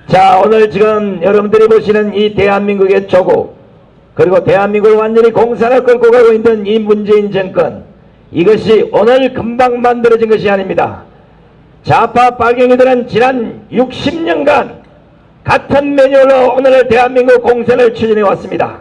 자, 오늘 지금 여러분들이 보시는 이 대한민국의 조국, 그리고 대한민국을 완전히 공산을 끌고 가고 있는 이 문재인 정권, 이것이 오늘 금방 만들어진 것이 아닙니다. 좌파 빨갱이들은 지난 60년간 같은 매뉴얼로 오늘 대한민국 공산을 추진해 왔습니다.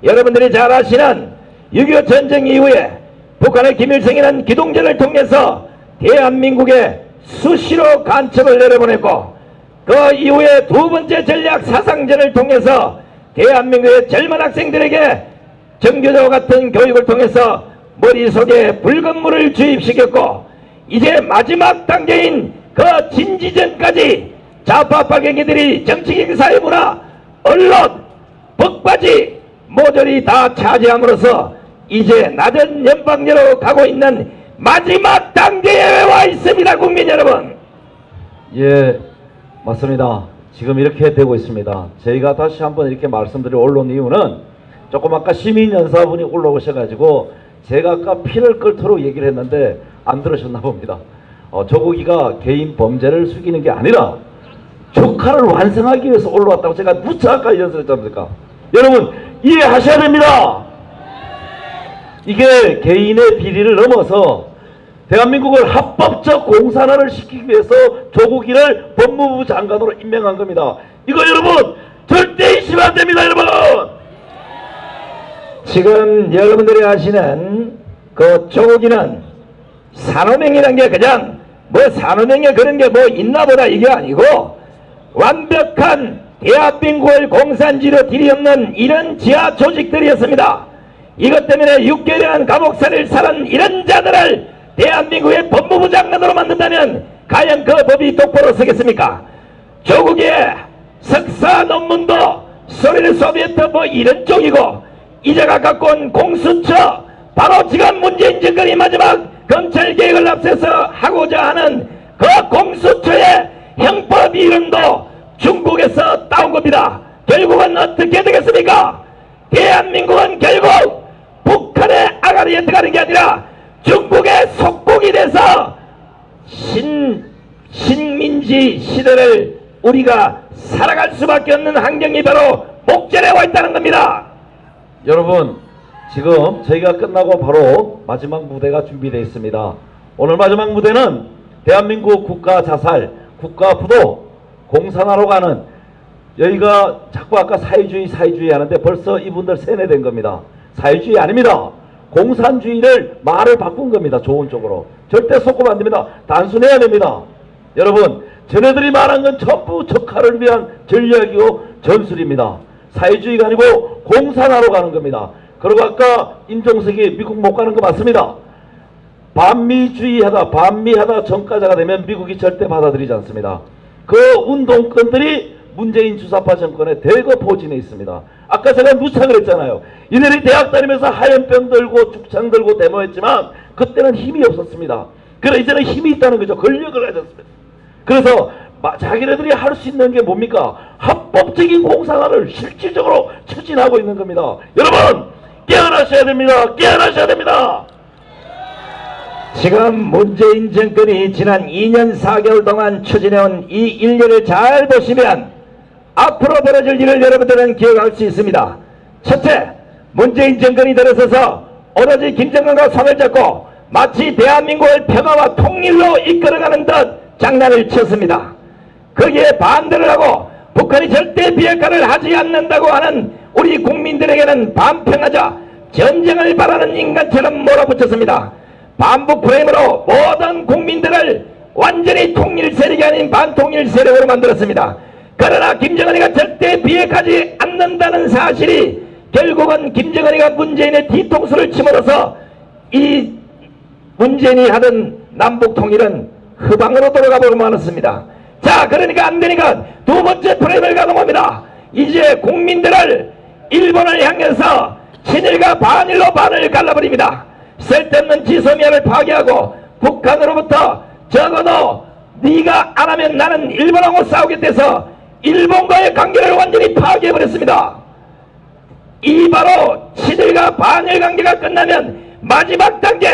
여러분들이 잘 아시는 6.25 전쟁 이후에 북한의 김일성이라는 기동전을 통해서 대한민국에 수시로 간첩을 내려보냈고, 그 이후에 두 번째 전략 사상전을 통해서 대한민국의 젊은 학생들에게 정교조와 같은 교육을 통해서 머릿속에 붉은 물을 주입시켰고, 이제 마지막 단계인 그 진지전까지 좌파 빨갱이들이 정치적 사회문화, 언론, 법까지 모조리 다 차지함으로써 이제 낮은 연방제로 가고 있는 마지막 단계에 와 있습니다. 국민 여러분. 예, 맞습니다. 지금 이렇게 되고 있습니다. 저희가 다시 한번 이렇게 말씀드릴 올라온 이유는 조금 아까 시민연사분이 올라오셔가지고 제가 아까 피를 끓도록 얘기를 했는데 안 들으셨나 봅니다. 조국이가 개인 범죄를 숙이는 게 아니라 조카를 완성하기 위해서 올라왔다고 제가 무척 아까 연설했지 않습니까? 여러분 이해하셔야 됩니다. 이게 개인의 비리를 넘어서 대한민국을 합법적 공산화를 시키기 위해서 조국이를 법무부 장관으로 임명한 겁니다. 이거 여러분 절대 잊으면 안 됩니다. 여러분 지금 여러분들이 아시는 그 조국이는 산호명이라는 게 그냥 뭐 산호명에 그런 게 뭐 있나 보다 이게 아니고 완벽한 대한민국을 공산주의로 들이없는 이런 지하 조직들이었습니다. 이것 때문에 6개월이라는 감옥살이를 살은 이런 자들을 대한민국의 법무부 장관으로 만든다면 과연 그 법이 똑바로 서겠습니까? 조국의 석사 논문도 소련 소비에트 뭐 이런 쪽이고, 이제가 갖고 온 공수처, 바로 지금 문재인 정권이 마지막 검찰 개혁을 앞서서 하고자 하는 그 공수처의 형법 이름도 중국에서 따온 겁니다. 결국은 어떻게 되겠습니까? 대한민국은 결국 북한의 아가리에 들어가는 게 아니라 중국의 속국이 돼서 신민지 시대를 우리가 살아갈 수밖에 없는 환경이 바로 목전에 와 있다는 겁니다. 여러분 지금 저희가 끝나고 바로 마지막 무대가 준비되어 있습니다. 오늘 마지막 무대는 대한민국 국가 자살, 국가 부도, 공산화로 가는, 여기가 자꾸 아까 사회주의 하는데 벌써 이분들 세뇌된 겁니다. 사회주의 아닙니다. 공산주의를 말을 바꾼 겁니다. 좋은 쪽으로. 절대 섞으면 안 됩니다. 단순해야 됩니다. 여러분 쟤네들이 말한 건 전부 적화를 위한 전략이고 전술입니다. 사회주의가 아니고 공산화로 가는 겁니다. 그리고 아까 임종석이 미국 못 가는 거 맞습니다. 반미하다 정가자가 되면 미국이 절대 받아들이지 않습니다. 그 운동권들이 문재인 주사파 정권의 대거 포진해 있습니다. 아까 제가 누차 그랬잖아요. 이들이 대학 다니면서 하얀병 들고 죽창 들고 데모했지만 그때는 힘이 없었습니다. 그래 이제는 힘이 있다는 거죠. 권력을 가졌습니다. 그래서 자기네들이 할 수 있는 게 뭡니까? 합법적인 공산화를 실질적으로 추진하고 있는 겁니다. 여러분 깨어나셔야 됩니다. 깨어나셔야 됩니다. 지금 문재인 정권이 지난 2년 4개월 동안 추진해온 이 일련을 잘 보시면 앞으로 벌어질 일을 여러분들은 기억할 수 있습니다. 첫째, 문재인 정권이 들어서서 오로지 김정은과 손을 잡고 마치 대한민국을 평화와 통일로 이끌어가는 듯 장난을 쳤습니다. 거기에 반대를 하고 북한이 절대 비핵화를 하지 않는다고 하는 우리 국민들에게는 반평하자 전쟁을 바라는 인간처럼 몰아붙였습니다. 반북 프레임으로 모든 국민들을 완전히 통일 세력이 아닌 반통일 세력으로 만들었습니다. 그러나 김정은이가 절대 비핵하지 않는다는 사실이 결국은 김정은이가 문재인의 뒤통수를 침으로써 이 문재인이 하던 남북 통일은 후방으로 돌아가 보고 말았습니다. 자, 그러니까 안 되니까 두 번째 프레임을 가동합니다. 이제 국민들을 일본을 향해서 친일과 반일로 반을 갈라버립니다. 쓸데없는 지소미아를 파괴하고 북한으로부터 적어도 네가 안 하면 나는 일본하고 싸우겠대서 일본과의 관계를 완전히 파괴해버렸습니다. 이 바로 친일과 반일 관계가 끝나면 마지막 단계,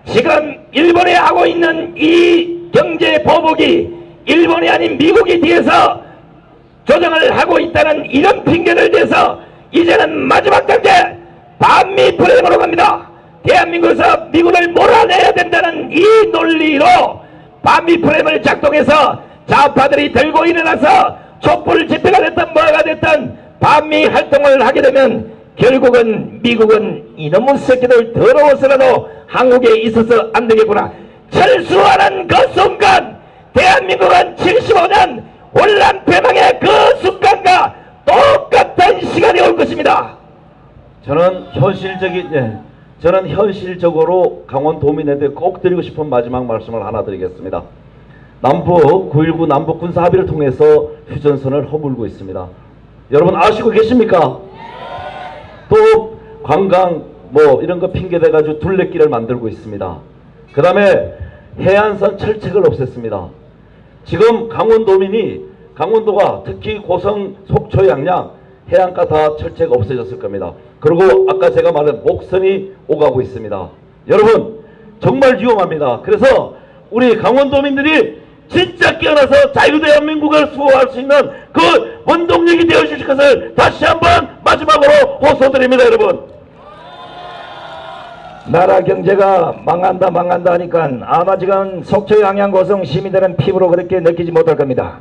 지금 일본이 하고 있는 이 경제 보복이 일본이 아닌 미국이 뒤에서 조정을 하고 있다는 이런 핑계를 대서 이제는 마지막 단계 반미 프레임으로 갑니다. 대한민국에서 미국을 몰아내야 된다는 이 논리로 반미 프레임을 작동해서 좌파들이 들고 일어나서 촛불 집회가 됐든 뭐가 됐든 반미 활동을 하게 되면 결국은 미국은 이놈의 새끼들 더러워서라도 한국에 있어서 안 되겠구나. 철수하는 그 순간 대한민국은 75년 혼란 패망의 그 순간과 똑같은 시간이 올 것입니다. 저는 현실적으로 강원도민에게 꼭 드리고 싶은 마지막 말씀을 하나 드리겠습니다. 남북 9.19 남북 군사 합의를 통해서 휴전선을 허물고 있습니다. 여러분 아시고 계십니까? 또 관광 뭐 이런 거 핑계 대가지고 둘레길을 만들고 있습니다. 그 다음에 해안선 철책을 없앴습니다. 지금 강원도가 특히 고성, 속초, 양양 해안가 다 철책 없어졌을 겁니다. 그리고 아까 제가 말한 목선이 오가고 있습니다. 여러분 정말 위험합니다. 그래서 우리 강원도민들이 진짜 깨어나서 자유대한민국을 수호할 수 있는 그 원동력이 되어주실 것을 다시 한번 마지막으로 호소드립니다. 여러분, 나라 경제가 망한다 하니까 아마 지금 속초 양양 고성 시민들은 피부로 그렇게 느끼지 못할 겁니다.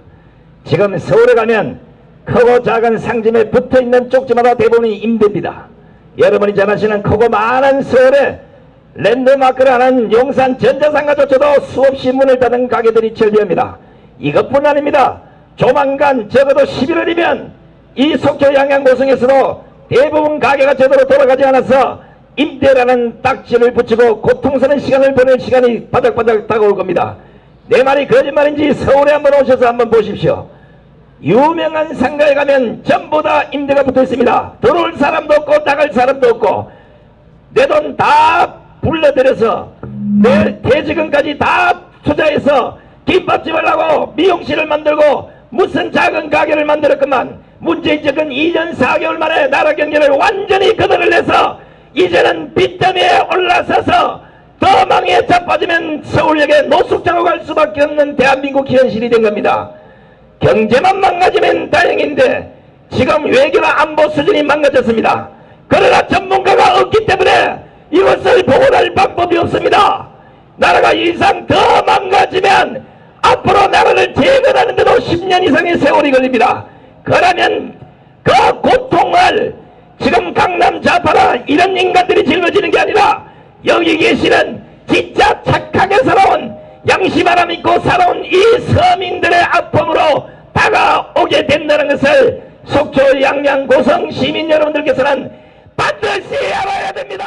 지금 서울에 가면 크고 작은 상점에 붙어있는 쪽지마다 대부분이 임대입니다. 여러분이 잘 아시는 크고 많은 서울에 랜드마크라는 용산 전자상가조차도 수없이 문을 닫은 가게들이 존재합니다. 이것뿐 아닙니다. 조만간 적어도 11월이면 이 속초 양양 고성에서도 대부분 가게가 제대로 돌아가지 않아서 임대라는 딱지를 붙이고 고통스러운 시간을 보낼 시간이 바닥바닥 다가올 겁니다. 내 말이 거짓말인지 서울에 한번 오셔서 한번 보십시오. 유명한 상가에 가면 전부 다 임대가 붙어 있습니다. 들어올 사람도 없고 나갈 사람도 없고 내 돈 다 불러들여서 내 퇴직금까지 다 투자해서 김밥집을 하고 미용실을 만들고 무슨 작은 가게를 만들었건만 문재인 정권 2년 4개월 만에 나라 경제를 완전히 거덜을 내서 이제는 빚더미에 올라서서 더 망에 자빠지면 서울역에 노숙자로 갈 수밖에 없는 대한민국 현실이 된 겁니다. 경제만 망가지면 다행인데 지금 외교나 안보 수준이 망가졌습니다. 그러나 전문가가 없기 때문에 이것을 보호할 방법이 없습니다. 나라가 이상 더 망가지면 앞으로 나라를 재건하는데도 10년 이상의 세월이 걸립니다. 그러면 그 고통을 지금 강남 좌파나 이런 인간들이 짊어지는 게 아니라 여기 계시는 진짜 착하게 살아온 양심 하나 믿고 살아온 이 서민들의 아픔으로 다가오게 된다는 것을 속초 양양 고성 시민 여러분들께서는 반드시 알아야 됩니다.